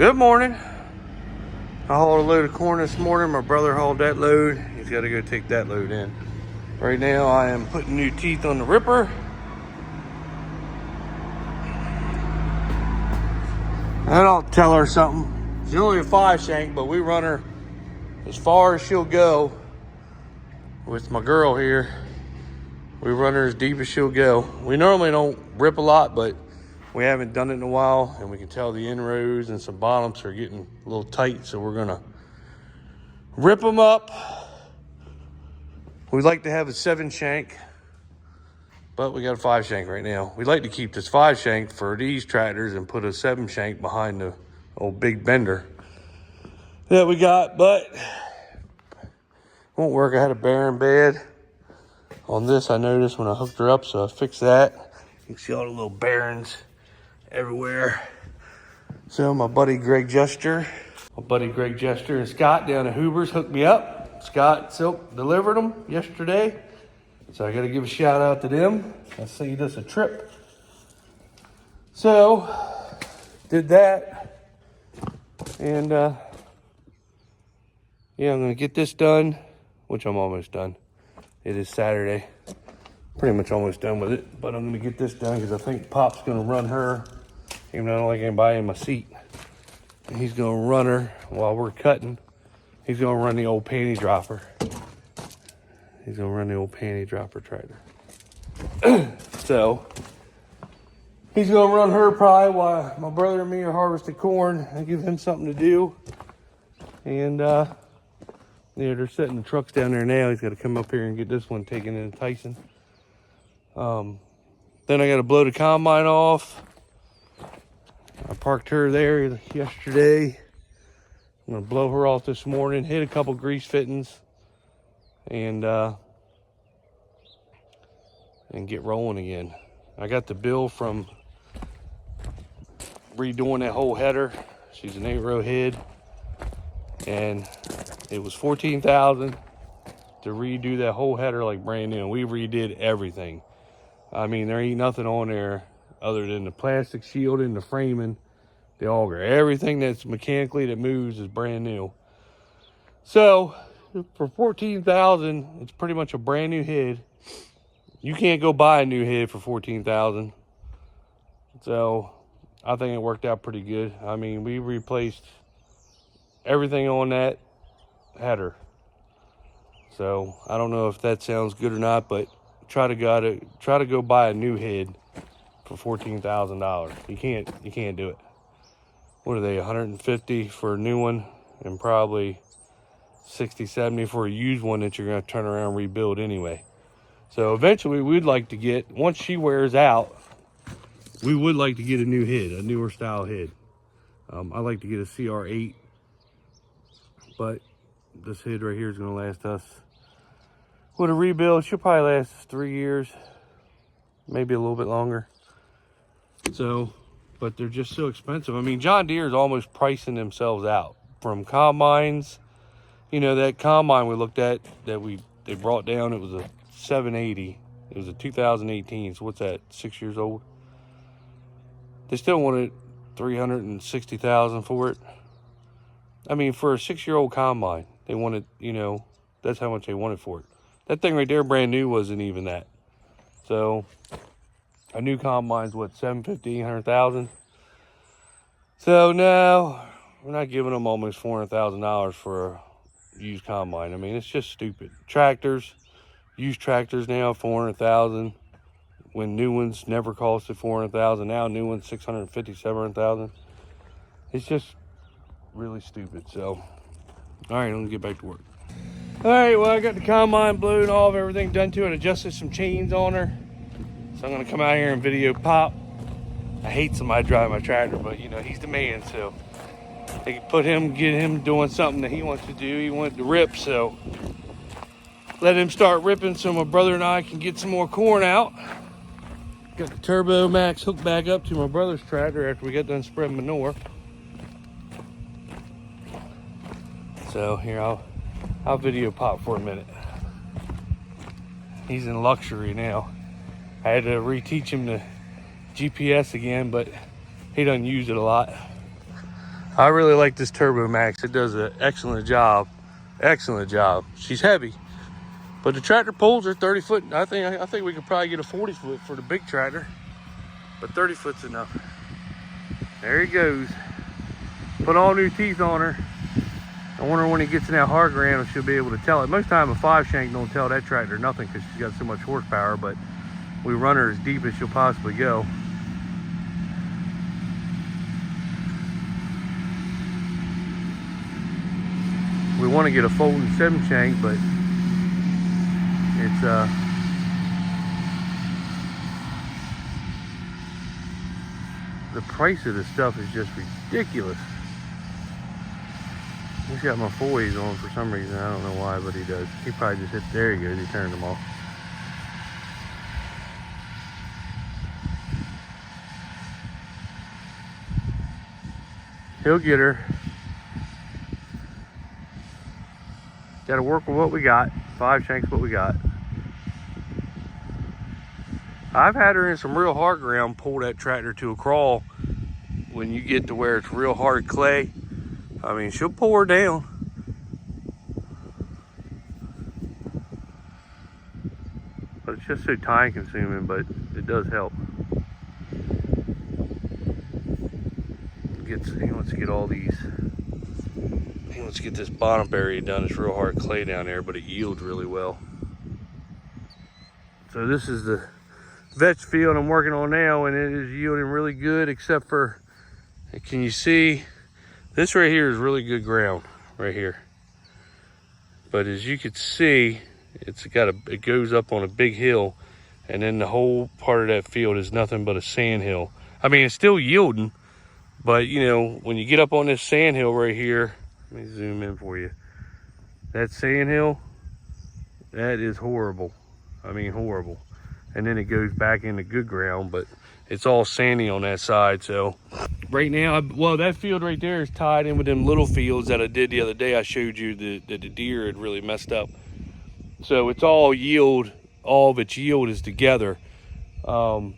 Good morning. I hauled a load of corn this morning. My brother hauled that load. He's got to go take that load in. Right now I am putting new teeth on the ripper. And I'll tell her something. She's only a 5-shank, but we run her as far as she'll go. With my girl here, we run her as deep as she'll go. We normally don't rip a lot, but we haven't done it in a while, and we can tell the inroads and some bottoms are getting a little tight, so we're gonna rip them up. We'd like to have a 7-shank, but we got a 5-shank right now. We'd like to keep this 5-shank for these tractors and put a 7-shank behind the old big bender that we got, but won't work. I had a bearing bed on this, I noticed when I hooked her up, so I fixed that. You can see all the little bearings everywhere. So my buddy Greg Jester and Scott down at Hoover's hooked me up. Scott Silk delivered them yesterday, so I got to give a shout out to them. I saved us a trip. So did that, and yeah, I'm gonna get this done, which I'm almost done. It is Saturday, pretty much almost done with it, but I'm gonna get this done because I think Pop's gonna run her, even though I don't like anybody in my seat. And he's gonna run her while we're cutting. He's gonna run the old panty dropper. He's gonna run the old panty dropper tractor. So he's gonna run her probably while my brother and me are harvesting corn and give him something to do. And yeah, they're setting the trucks down there now. He's got to come up here and get this one taken into Tyson. Then I got to blow the combine off. I parked her there yesterday. I'm gonna blow her off this morning, hit a couple grease fittings, and get rolling again. I got the bill from redoing that whole header. She's an 8-row head, and it was $14,000 to redo that whole header like brand new. We redid everything. I mean, there ain't nothing on there other than the plastic shielding, the framing, the auger. Everything that's mechanically that moves is brand new. So for $14,000, it's pretty much a brand new head. You can't go buy a new head for $14,000. So I think it worked out pretty good. I mean, we replaced everything on that header. So I don't know if that sounds good or not, but try to go buy a new head for $14,000. You can't do it. What are they, $150 for a new one, and probably $60, $70 for a used one that you're going to turn around and rebuild anyway. So eventually we'd like to get, once she wears out, we would like to get a new head, a newer style head. I like to get a CR8, but this head right here is going to last us, with a rebuild, she'll probably last us 3 years, maybe a little bit longer. So, but they're just so expensive. I mean, John Deere is almost pricing themselves out from combines. You know, that combine we looked at that they brought down, it was a 780. It was a 2018. So what's that, 6 years old? They still wanted $360,000 for it. I mean, for a 6-year-old combine, they wanted, you know, that's how much they wanted for it. That thing right there, brand new, wasn't even that. So a new combine's what, $750,000, $800,000. So no, we're not giving them almost $400,000 for a used combine. I mean, it's just stupid. Tractors, used tractors now, $400,000. When new ones never costed $400,000. Now new ones $650,000, $700,000. It's just really stupid. So, all right, I'm gonna get back to work. All right, well, I got the combine blown off, everything done to it, adjusted some chains on her. So I'm gonna come out here and video Pop. I hate somebody driving my tractor, but you know, he's the man, so they can get him doing something that he wants to do. He wanted to rip, so let him start ripping so my brother and I can get some more corn out. Got the Turbo Max hooked back up to my brother's tractor after we got done spreading manure. So here, I'll video Pop for a minute. He's in luxury now. I had to reteach him the GPS again, but he doesn't use it a lot. I really like this Turbo Max. It does an excellent job. Excellent job. She's heavy, but the tractor pulls are 30 foot. I think we could probably get a 40 foot for the big tractor, but 30 foot's enough. There he goes. Put all new teeth on her. I wonder when he gets in that hard ground if she'll be able to tell it. Most time a 5 shank don't tell that tractor nothing because she's got so much horsepower, but we run her as deep as she'll possibly go. We want to get a folding 7 shank, but it's the price of this stuff is just ridiculous. He's got my foils on for some reason. I don't know why, but he does. He probably just hit, there he goes, he turned them off. He'll get her. Got to work with what we got. 5 shanks what we got. I've had her in some real hard ground, pull that tractor to a crawl. When you get to where it's real hard clay, I mean, she'll pull her down. But it's just so time consuming, but it does help. He wants to get all these, he wants to get this bottom area done. It's real hard clay down there, but it yields really well. So this is the vetch field I'm working on now, and it is yielding really good, except for, can you see, this right here is really good ground right here. But as you can see, it goes up on a big hill, and then the whole part of that field is nothing but a sand hill. I mean, it's still yielding, but you know, when you get up on this sand hill right here, let me zoom in for you. That sand hill, that is horrible. I mean, horrible. And then it goes back into good ground, but it's all sandy on that side. So right now, well, that field right there is tied in with them little fields that I did the other day. I showed you that the deer had really messed up. So it's all yield, all of its yield is together. I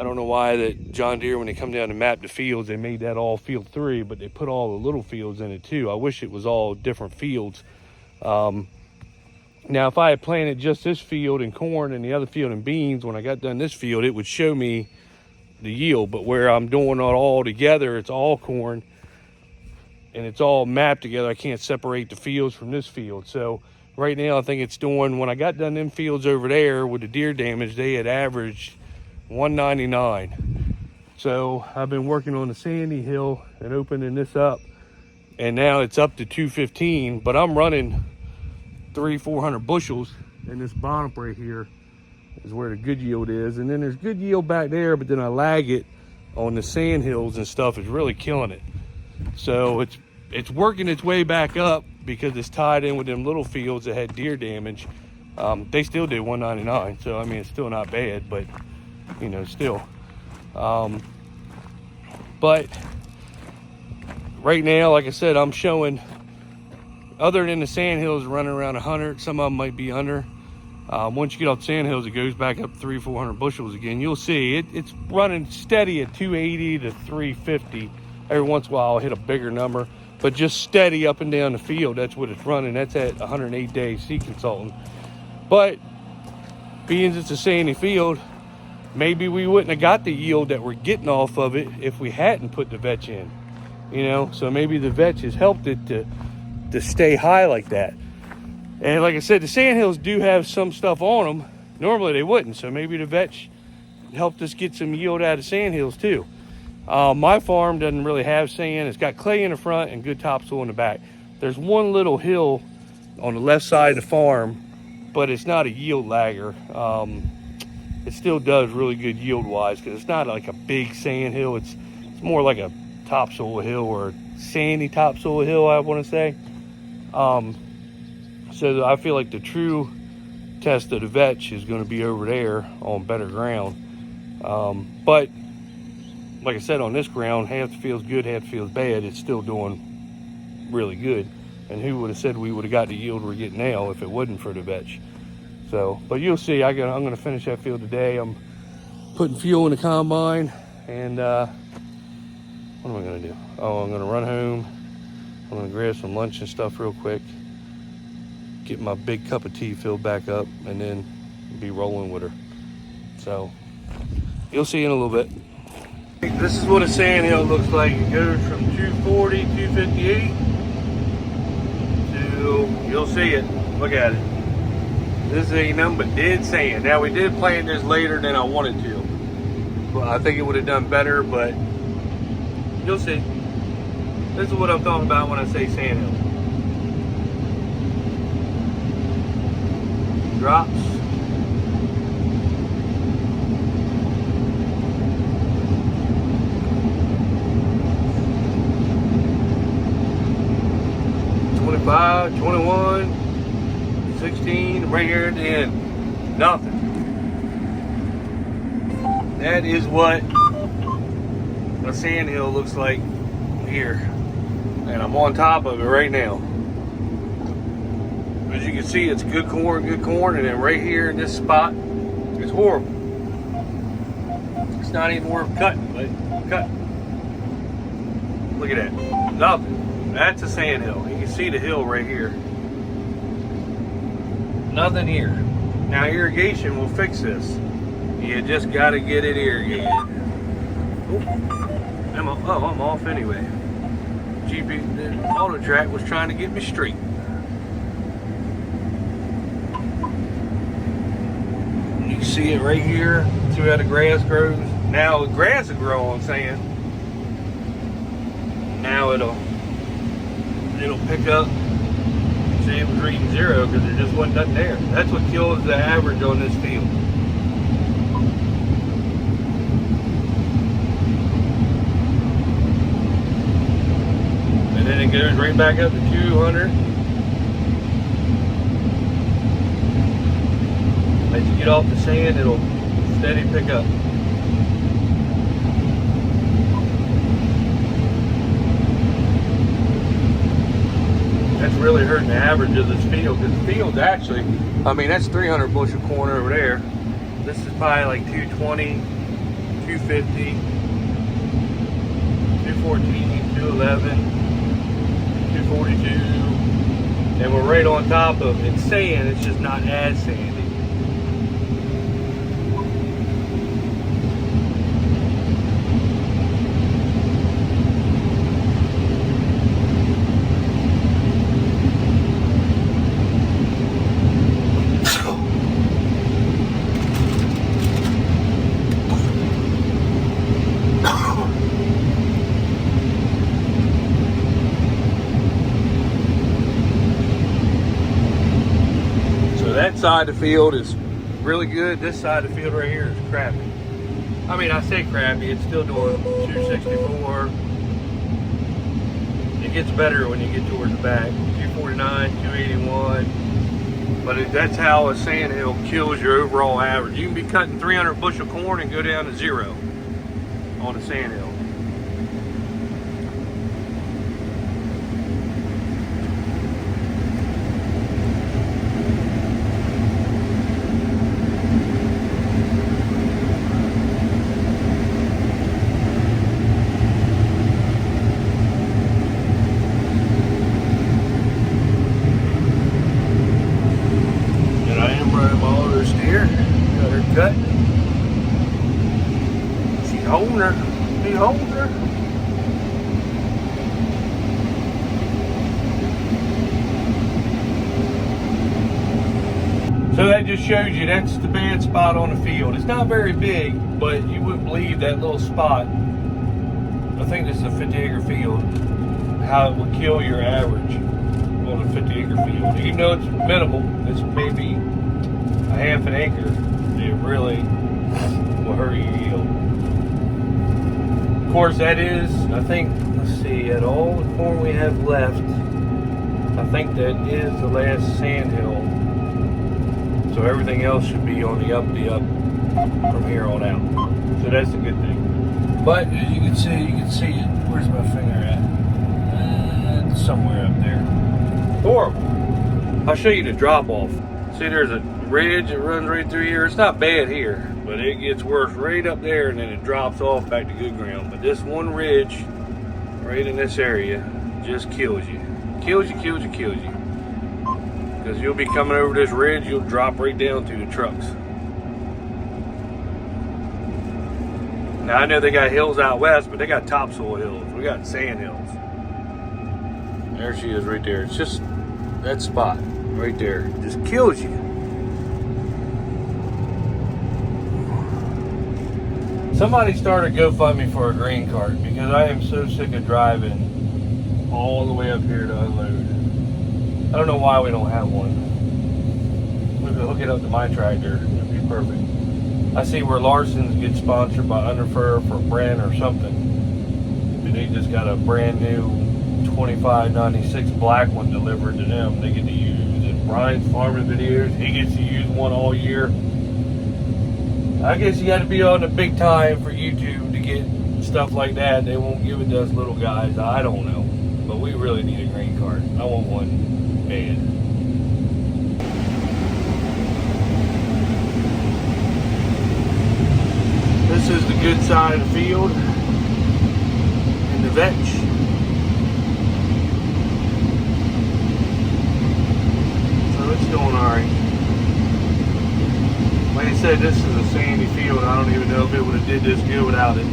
don't know why that John Deere, when they come down to map the fields, they made that all field 3, but they put all the little fields in it too. I wish it was all different fields. Now, if I had planted just this field in corn and the other field in beans, when I got done this field, it would show me the yield. But where I'm doing it all together, it's all corn and it's all mapped together. I can't separate the fields from this field. So right now, I think it's doing, when I got done them fields over there with the deer damage, they had averaged 199. So I've been working on the sandy hill and opening this up, and now it's up to 215, but I'm running 300-400 bushels in this bottom right here is where the good yield is. And then there's good yield back there, but then I lag it on the sand hills and stuff. Is really killing it. So it's working its way back up because it's tied in with them little fields that had deer damage. They still did 199, so I mean, it's still not bad, but you know, still. But right now, like I said, I'm showing, other than the sand hills running around 100, some of them might be under. Once you get off sand hills, it goes back up 300-400 bushels again. You'll see it's running steady at 280 to 350. Every once in a while I'll hit a bigger number, but just steady up and down the field. That's what it's running. That's at 108 days seed consultant. But being it's a sandy field, maybe we wouldn't have got the yield that we're getting off of it if we hadn't put the vetch in, you know. So maybe the vetch has helped it to stay high like that. And like I said, the sandhills do have some stuff on them. Normally they wouldn't, so maybe the vetch helped us get some yield out of sandhills too. My farm doesn't really have sand. It's got clay in the front and good topsoil in the back. There's one little hill on the left side of the farm, but it's not a yield lagger. It still does really good yield wise because it's not like a big sand hill. It's more like a topsoil hill or sandy topsoil hill, I want to say. So I feel like the true test of the vetch is going to be over there on better ground. But like I said, on this ground, half the field's good, half the field's bad. It's still doing really good. And who would have said we would have got the yield we're getting now if it wasn't for the vetch? So, but you'll see, I'm going to finish that field today. I'm putting fuel in the combine, and What am I gonna do? Oh, I'm gonna run home. I'm gonna grab some lunch and stuff real quick. Get my big cup of tea filled back up, and then be rolling with her. So you'll see in a little bit. This is what a sandhill looks like. It goes from 240, 258 to, you'll see it. Look at it. This ain't nothing but dead sand. Now we did plant this later than I wanted to. Well, I think it would have done better, but you'll see. This is what I'm talking about when I say sandhill. Drops. $25, $21, $16, right here at the end. Nothing. That is what a sandhill looks like here. And I'm on top of it right now. As you can see, it's good corn, and then right here in this spot, it's horrible. It's not even worth cutting, but cut. Look at that, nothing. That's a sandhill. You can see the hill right here. Nothing here. Now irrigation will fix this. You just got to get it irrigated. I'm off anyway. GP, the auto track was trying to get me straight. You can see it right here. See how the grass grows. Now the grass will grow on sand. Now it'll pick up. See, it was reading 0 because there just wasn't nothing there. That's what kills the average on this field. And then it goes right back up to 200. As you get off the sand, it'll steady pick up. That's really hurting the average of this field, because the field's actually, I mean, that's 300 bushel corn over there. This is probably like 220, 250, 214, 211, 242, and we're right on top of it. It's sand, it's just not as sandy. That side of the field is really good. This side of the field right here is crappy. I mean, I say crappy, it's still doing 264. It gets better when you get towards the back. 249, 281. But that's how a sandhill kills your overall average. You can be cutting 300 bushel corn and go down to 0 on a sandhill. Cut. She's holding her. He's holding her. So that just shows you that's the bad spot on the field. It's not very big, but you wouldn't believe that little spot. I think this is a 50-acre field. How it would kill your average on a 50-acre field. Even though it's minimal, it's maybe a half an acre. It really will hurt your yield. Of course, that is, I think, let's see, at all the corn we have left, I think that is the last sandhill. So everything else should be on the up from here on out. So that's a good thing. But as you can see it. Where's my finger at? It's somewhere up there. Horrible. I'll show you the drop off. See, there's a ridge that runs right through here. It's not bad here, but it gets worse right up there, and then it drops off back to good ground. But this one ridge right in this area just kills you. Kills you. Because you'll be coming over this ridge, you'll drop right down to the trucks. Now I know they got hills out west, but they got topsoil hills. We got sand hills. There she is right there. It's just that spot right there. Just kills you. Somebody started GoFundMe for a grain cart because I am so sick of driving all the way up here to unload. I don't know why we don't have one. We could hook it up to my tractor. It'd be perfect. I see where Larson's get sponsored by Underfur for Brent or something. And they just got a brand new 2596 black one delivered to them. They get to use. And Brian's farming videos, he gets to use one all year. I guess you got to be on the big time for YouTube to get stuff like that. They won't give it to us little guys. I don't know. But we really need a grain cart. I want one bad. This is the good side of the field and the vetch. So it's doing alright. Like I said, this is a sandy field. I don't even know if it would have did this good without it.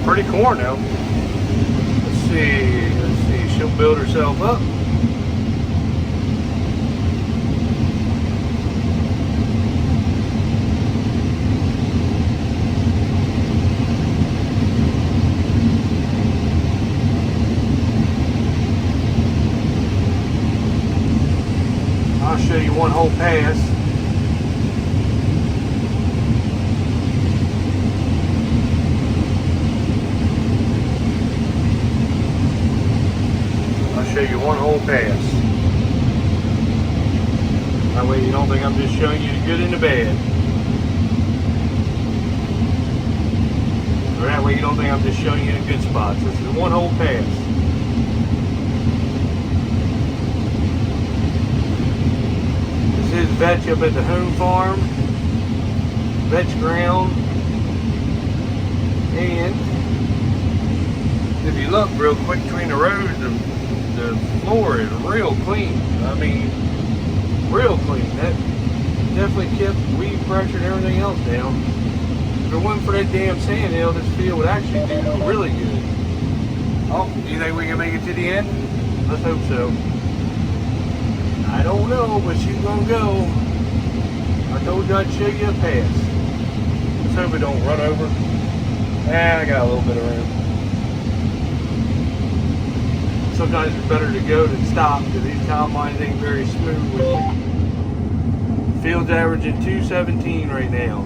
Pretty corn now. Let's see, she'll build herself up. I'll show you one whole pass. Show you one whole pass. That way you don't think I'm just showing you the good and the bad. Or that way you don't think I'm just showing you the good spots. This is one whole pass. This is vetch up at the home farm. Vetch ground. And if you look real quick between the rows, the floor is real clean. I mean, real clean. That definitely kept weed pressure and everything else down. If it wasn't for that damn sand hill, this field would actually do really good. Oh, do you think we can make it to the end? Let's hope so. I don't know, but she's gonna go. I told you I'd show you a pass. Let's hope it don't run over. I got a little bit of room. Sometimes it's better to go than stop because these combines ain't very smooth with you. Field's averaging 217 right now.